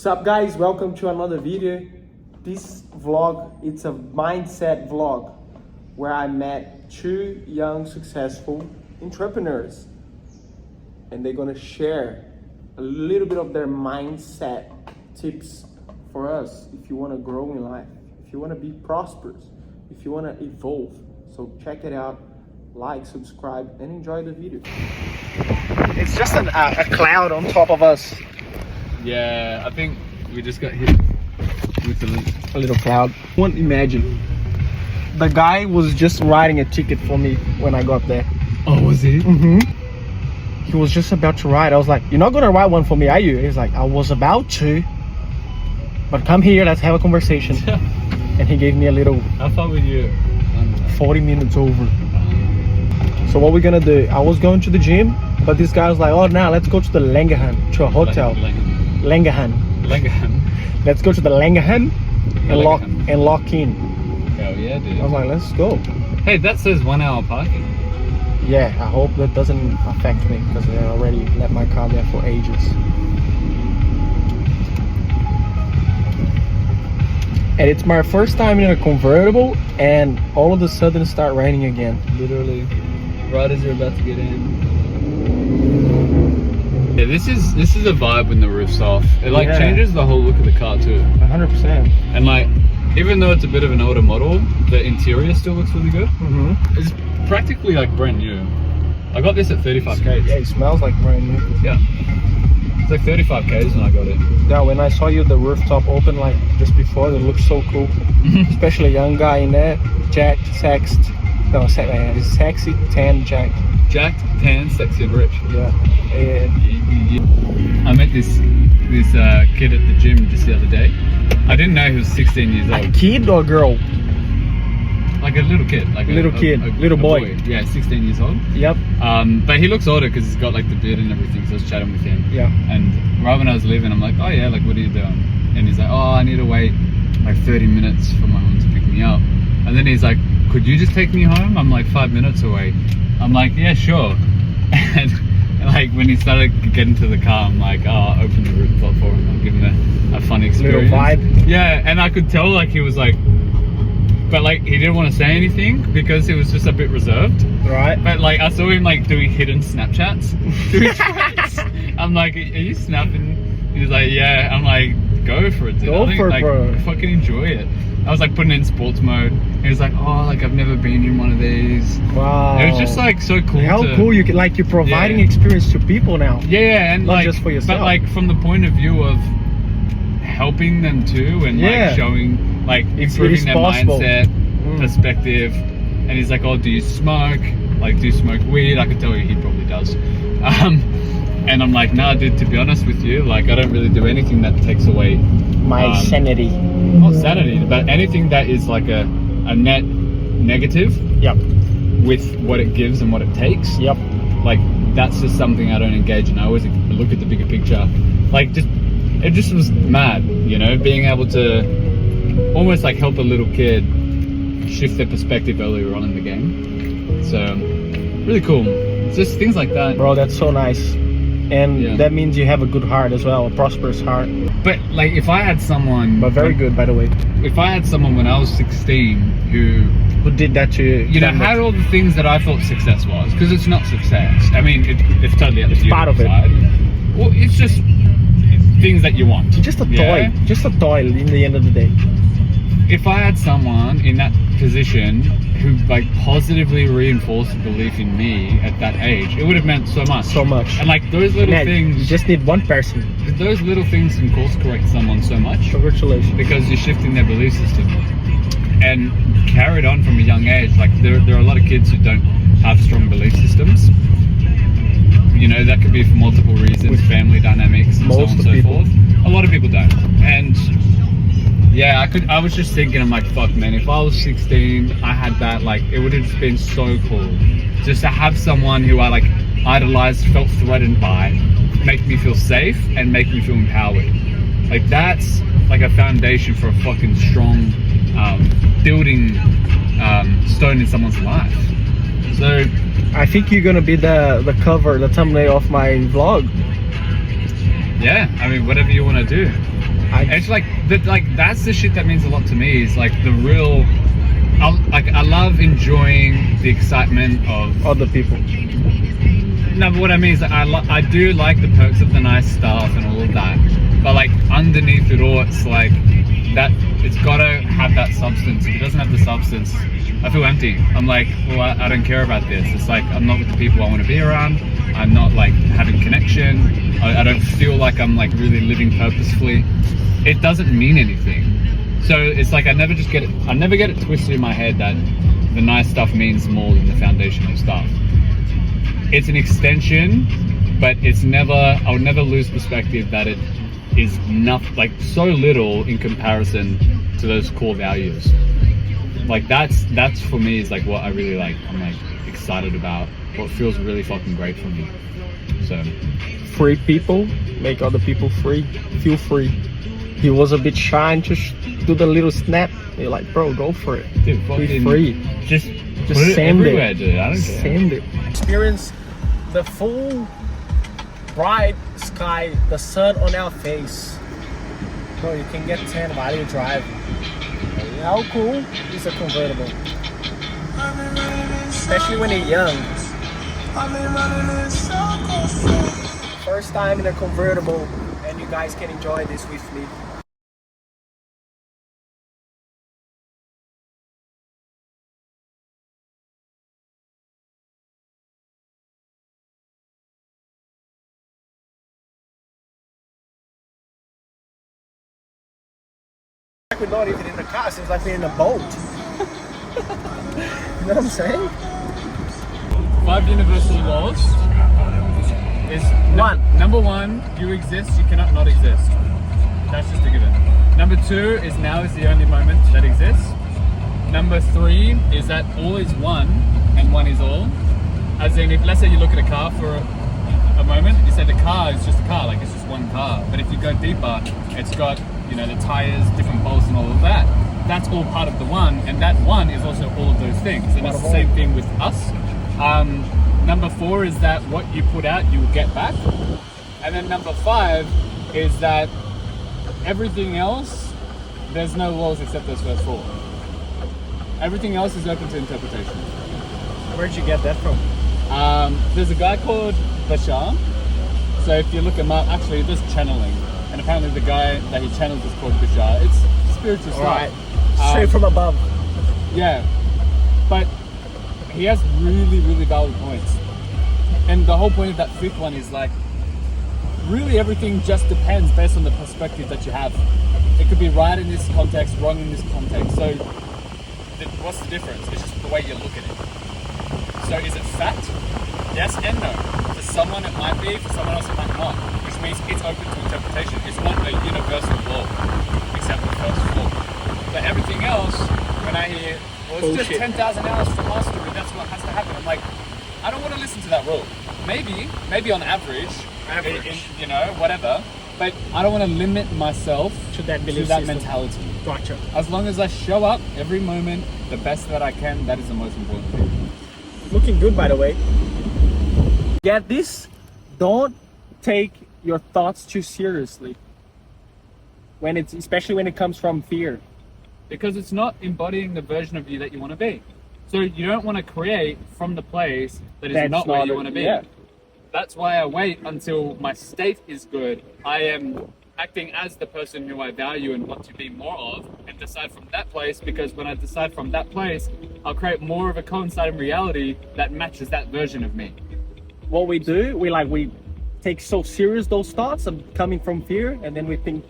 What's up guys, welcome to another video. This vlog, it's a mindset vlog where I met two young successful entrepreneurs and they're gonna share a little bit of their mindset tips for us if you want to grow in life, if you want to be prosperous, if you want to evolve. So check it out, like, subscribe and enjoy the video. It's just a cloud on top of us. Yeah, I think we just got hit with A little cloud. Won't imagine. The guy was just writing a ticket for me when I got there. Oh, was he? Mm-hmm. He was just about to write. I was like, "You're not gonna write one for me, are you?" He's like, "I was about to, but come here, let's have a conversation." And he gave me a little. How far were you? 40 minutes over. So what we're gonna do? I was going to the gym, but this guy was like, "Oh, now let's go to the Langahan, to a hotel." Langahan. Let's go to the Langahan and lock in. Hell yeah, dude. I was like, let's go. Hey, that says 1 hour parking. Yeah, I hope that doesn't affect me because I already left my car there for ages. And it's my first time in a convertible and all of a sudden it started raining again. Literally, right as you're about to get in. Yeah, this is a vibe when the roof's off. It like changes the whole look of the car too. 100%. And like, even though it's a bit of an older model, the interior still looks really good. Mm-hmm. It's practically like brand new. I got this at 35k. Yeah, it smells like brand new. Yeah. It's like 35k's when I got it. Yeah, when I saw you the rooftop open like just before, it looked so cool. Especially a young guy in there, jacked, sexed. No, sexy, tan, jacked. Jacked, tan, sexy and rich. Yeah. I met this kid at the gym just the other day. I didn't know he was 16 years old. A kid or a girl? Like a little kid. Like little boy. Yeah, 16 years old. Yep. But he looks older because he's got like the beard and everything, so I was chatting with him. Yeah. And right when I was leaving, I'm like, "Oh yeah, like what are you doing?" And he's like, "Oh, I need to wait like 30 minutes for my mom to pick me up." And then he's like, "Could you just take me home? I'm like 5 minutes away." I'm like, "Yeah, sure." And like when he started getting to the car, I'm like, "Oh, I'll open the rooftop for him. I'll give him a fun experience." Little vibe. Yeah, and I could tell like he was like, but like he didn't want to say anything because he was just a bit reserved. Right. But like I saw him like doing hidden Snapchats to his friends. I'm like, "Are you snapping?" He's like, "Yeah." I'm like, "Go for it, dude. Go for it, like, bro. Fucking enjoy it." I was like putting it in sports mode. He was like, "Oh, like I've never been in one of these." Wow. It was just like so cool. How cool you can, like you're providing experience to people now. Yeah, and not like just for yourself. But like from the point of view of helping them too, and like showing, like improving their mindset, perspective. And he's like, "Oh, do you smoke? Like, do you smoke weed?" I could tell you he probably does. And I'm like, "Nah, dude. To be honest with you, like I don't really do anything that takes away my sanity." Not sanity, but anything that is like a net negative. Yep. With what it gives and what it takes. Yep. Like that's just something I don't engage in. I always look at the bigger picture. Like it just was mad, you know, being able to almost like help a little kid shift their perspective earlier on in the game. So really cool. It's just things like that. Bro, that's so nice. And that means you have a good heart as well, a prosperous heart. But like if I had someone... But very good, by the way. If I had someone when I was 16 who did that to you, you know, had all the things that I thought success was, because it's not success. I mean, it's totally up to you. It's part of it. Well, it's just things that you want. Just a toy. Just a toy in the end of the day. If I had someone in that position who like positively reinforced belief in me at that age, it would have meant so much. So much. And like those little things. You just need one person. Those little things can course correct someone so much. Congratulations. Because you're shifting their belief system. And carried on from a young age. Like there are a lot of kids who don't have strong belief systems. You know, that could be for multiple reasons, family dynamics and so on and so forth. A lot of people don't. And yeah, I was just thinking, I'm like, fuck man, if I was 16, I had that, like, it would have just been so cool. Just to have someone who I like idolized, felt threatened by, make me feel safe and make me feel empowered. Like that's like a foundation for a fucking strong building stone in someone's life. So I think you're gonna be the cover, the thumbnail of my vlog. Yeah, I mean, whatever you want to do. It's like that's the shit that means a lot to me. Is like the real. I love enjoying the excitement of Other people. No, but what I mean is that I do like the perks of the nice stuff and all of that, but like underneath it all, it's like that it's gotta have that substance. If it doesn't have the substance, I feel empty. I'm like, well, I don't care about this. It's like I'm not with the people I want to be around. I'm not like having connection. I don't feel like I'm like really living purposefully. It doesn't mean anything. So it's like I never get it twisted in my head that the nice stuff means more than the foundational stuff. It's an extension, but it's never. I would never lose perspective that it is nothing, like so little in comparison to those core values. Like that's for me is like what I really like. I'm like excited about what feels really fucking great for me. So Free people make other people free. Feel free. He was a bit shy and just do the little snap. You're like, bro, go for it. dude, Be fucking free. Just put it send everywhere, it. dude. I don't care. Send it. Experience the full bright sky, the sun on our face. Bro, you can get tan while you drive. How cool is a convertible? Especially when you're young. First time in a convertible, and you guys can enjoy this with me. We're not even in the car, it seems like we're in a boat. You know what I'm saying? 5 universal laws is number 1, you exist, you cannot not exist. That's just a given. Number 2 is now is the only moment that exists. Number 3 is that all is one and one is all. As in, if let's say you look at a car for a moment, you say the car is just a car, like it's just one car. But if you go deeper, it's got, you know, the tires, different bolts and all of that. That's all part of the one, and that one is also all of those things. And it's the same thing with us. Number 4 is that what you put out, you will get back. And then number 5 is that everything else, there's no laws except those first 4. Everything else is open to interpretation. Where'd you get that from? There's a guy called Bashar. So if you look him up, actually there's channeling. And apparently the guy that he channels is called Bashar. It's spiritual stuff. Right. Straight from above. Yeah. But he has really, really valid points. And the whole point of that 5th one is like, really everything just depends based on the perspective that you have. It could be right in this context, wrong in this context. So what's the difference? It's just the way you look at it. So is it fact? Yes and no. For someone it might be, for someone else it might not. Which means it's open to interpretation. It's not a universal law, except the first 4. But everything else, when I hear, well, it's just 10,000 hours for mastery, that's what has to happen. I'm like, I don't want to listen to that rule. Maybe on average, you know, whatever. But I don't want to limit myself to that belief to that system. mentality. Gotcha. As long as I show up every moment the best that I can, that is the most important thing. Looking good, by the way. Get this? Don't take your thoughts too seriously. Especially when it comes from fear. Because it's not embodying the version of you that you want to be. So you don't want to create from the place that is not where you want to be. Yeah. That's why I wait until my state is good. I am acting as the person who I value and want to be more of, and decide from that place, because when I decide from that place, I'll create more of a coinciding reality that matches that version of me. What we do, we take so serious those thoughts of coming from fear, and then we think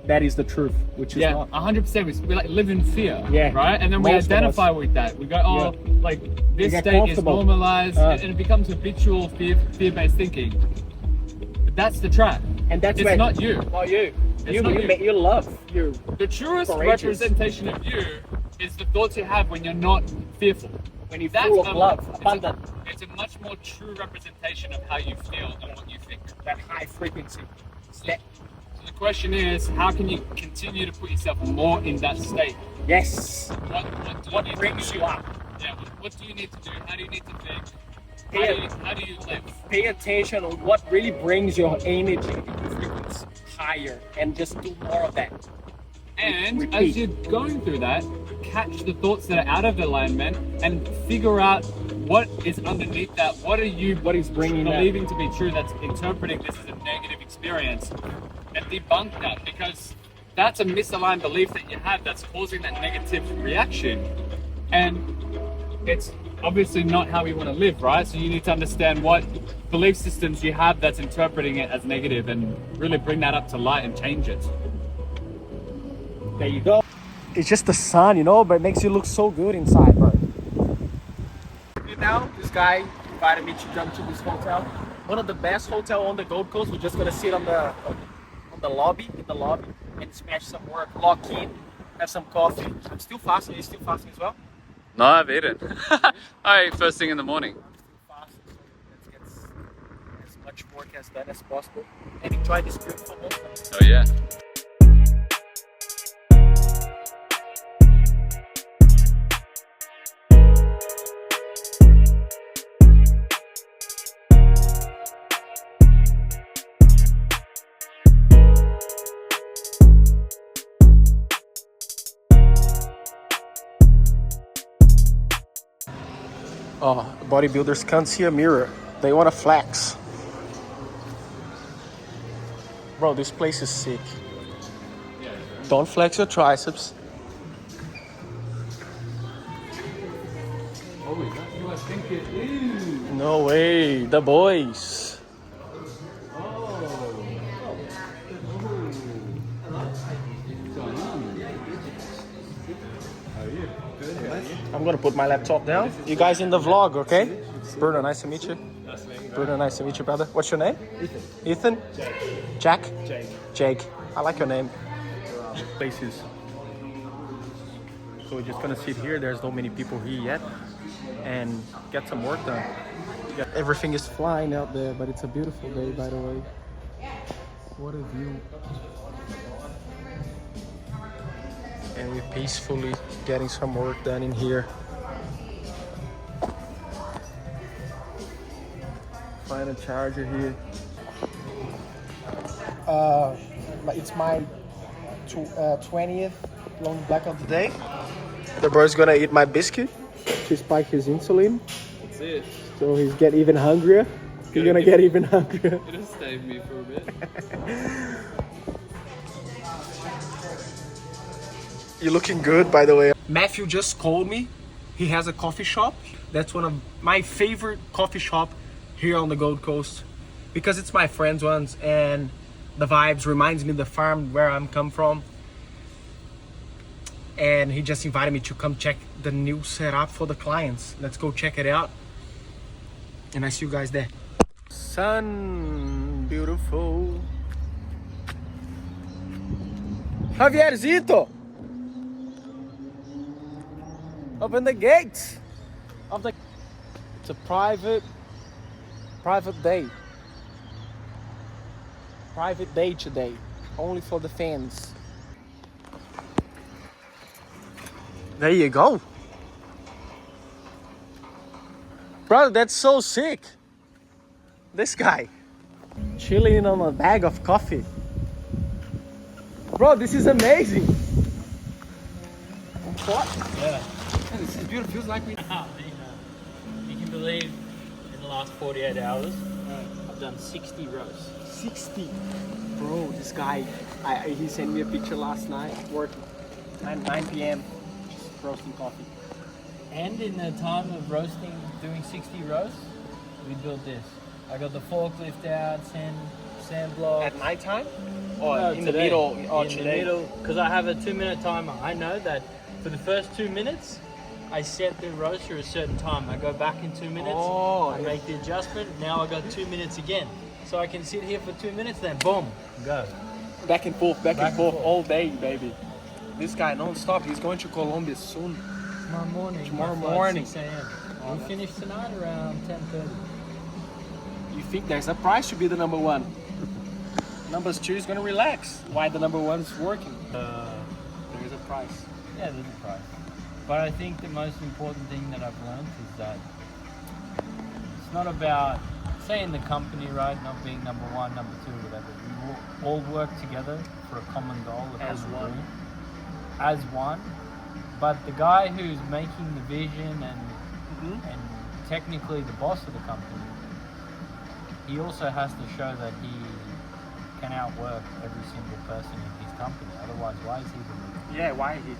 that is the truth, which is not. 100%. We like live in fear, Yeah. right? And then we Most of identify us. with that. We go, oh, Yeah. like this get state is comfortable. normalized, and it becomes habitual fear-based thinking. But that's the trap. And that's it's when, not you. Not you. It's not you. You love. You're The truest courageous. representation of you is the thoughts you have when you're not fearful. When you're full of love, abundant. It's a much more true representation of how you feel and what you think. That high frequency. So the question is, how can you continue to put yourself more in that state? Yes. What What brings you up? Yeah, what do you need to do? How do you need to think? How do you live? Pay attention on what really brings your energy frequency higher, and just do more of that. And Repeat. as you're going through that, catch the thoughts that are out of alignment and figure out what is underneath that. What is bringing that? believing to be true that's interpreting this as a negative experience, and debunk that, because that's a misaligned belief that you have that's causing that negative reaction. And it's obviously not how we want to live, right? So you need to understand what belief systems you have that's interpreting it as negative, and really bring that up to light and change it. There you go. It's just the sun, you know, but it makes you look so good inside, bro. Now, this guy invited me to jump to this hotel. One of the best hotel on the Gold Coast. We're just gonna sit on the lobby, and smash some work, lock in, have some coffee. I'm still fasting. Are you still fasting as well? No, I've eaten. I ate first thing in the morning. I'm still fasting, so let's get as much work as done as possible and enjoy this beautiful moment. Oh yeah. Oh, bodybuilders can't see a mirror. They want to flex. Bro, this place is sick. Don't flex your triceps. Oh, is that who I think it is? No way, the boys. I'm gonna put my laptop down. You guys in the vlog, okay? Bruno, nice to meet you. Bruno, nice to meet you, brother. What's your name? Ethan. Jack? Jake. I like your name. Places. So we're just gonna sit here. There's not many people here yet, and get some work done. Everything is flying out there, but it's a beautiful day, by the way. What a view. And we're peacefully getting some work done in here. Find a charger here. It's my 20th long black of the day. The bro's gonna eat my biscuit to spike his insulin. That's it. So he's get even hungrier. He's gonna get even hungrier. It'll stave me for a bit. You're looking good, by the way. Matthew just called me. He has a coffee shop. That's one of my favorite coffee shop here on the Gold Coast, because it's my friend's ones, and the vibes reminds me of the farm where I'm come from. And he just invited me to come check the new setup for the clients. Let's go check it out. And I see you guys there. Sun, beautiful. Javierzito! Open the gates of the. It's a private day. Private day today, only for the fans. There you go, brother. That's so sick. This guy chilling on a bag of coffee, bro. This is amazing. What? Yeah. Man, this is beautiful. Feels like we. You can believe in the last 48 hours, I've done 60 roasts. 60. Bro, this guy, he sent me a picture last night, working 9 p.m. just roasting coffee. And in the time of roasting, doing 60 roasts, we built this. I got the forklift out, sand block. At night time? Or No, in today. the middle? Or in today? the middle, because I have a 2-minute timer. I know that for the first 2 minutes, I set the roaster a certain time. I go back in 2 minutes, I make the adjustment. Now I got 2 minutes again. So I can sit here for 2 minutes, then boom, go. Back and forth, back and and forth forth. all day, baby. This guy non-stop. He's going to Colombia soon. Tomorrow morning. Tomorrow my flight, morning. 6 a.m. We finish tonight around 10:30. You think there's a price to be the number one? Numbers 2 is going to relax. Why the number 1 is working? There is a price. Yeah, there's a price. But I think the most important thing that I've learned is that It's not about, say in the company, right, not being number one, number two, whatever. We will all work together for a common goal. As one. Dream, as one. But the guy who's making the vision and technically the boss of the company, he also has to show that he can outwork every single person in his company. Otherwise, why is he the leader? Yeah, why he?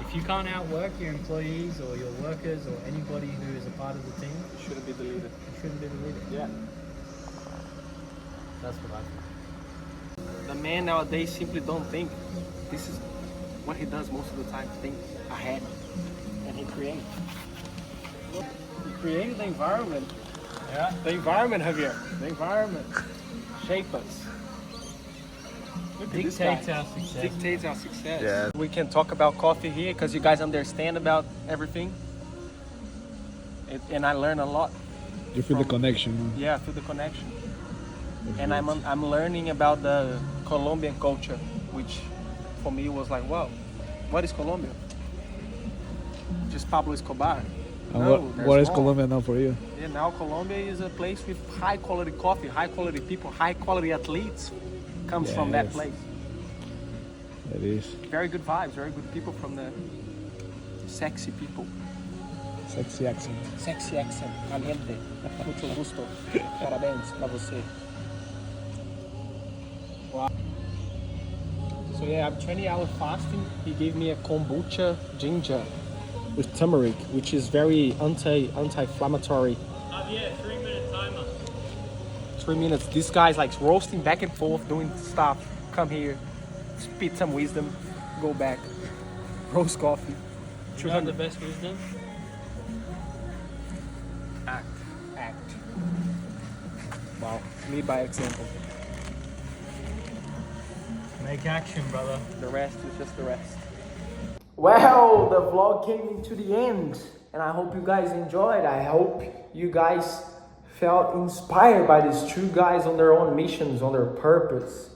If you can't outwork your employees or your workers or anybody who is a part of the team, You shouldn't be the leader. you shouldn't be the leader. Yeah. That's what I think. The man nowadays simply don't think. This is what he does most of the time. Think ahead, and he creates. He created the environment. Yeah. The environment, Javier. The environment shape us. Look at this guy. Dictates our success. Dictates our success. Yeah. We can talk about coffee here because you guys understand about everything. And I learn a lot. You feel the connection. Yeah, through the connection. And I'm learning about the Colombian culture, which for me was like, wow, what is Colombia? Just Pablo Escobar. What is Colombia now for you? Yeah, now Colombia is a place with high quality coffee, high quality people, high quality athletes comes from that Yes. place. It is. Very good vibes, very good people from the sexy people. Sexy accent. Sexy accent, caliente, mucho gusto, parabéns pra você. Wow. So yeah, I'm 20 hours fasting. He gave me a kombucha ginger with turmeric, which is very anti-inflammatory. Yeah, 3-minute timer. 3 minutes. This guy's like roasting back and forth, doing stuff. Come here, spit some wisdom, go back, roast coffee. You know the best wisdom? Act. Wow, lead by example. Make action, brother. The rest is just the rest. Well, the vlog came into the end, and I hope you guys enjoyed. I hope you guys felt inspired by these two guys on their own missions, on their purpose.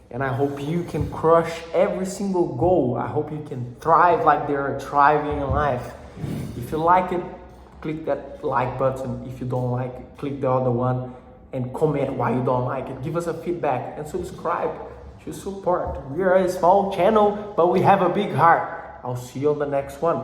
And I hope you can crush every single goal. I hope you can thrive like they're thriving in life. If you like it, click that like button. If you don't like it, click the other one and comment why you don't like it. Give us a feedback and subscribe to support. We are a small channel, but we have a big heart. I'll see you on the next one.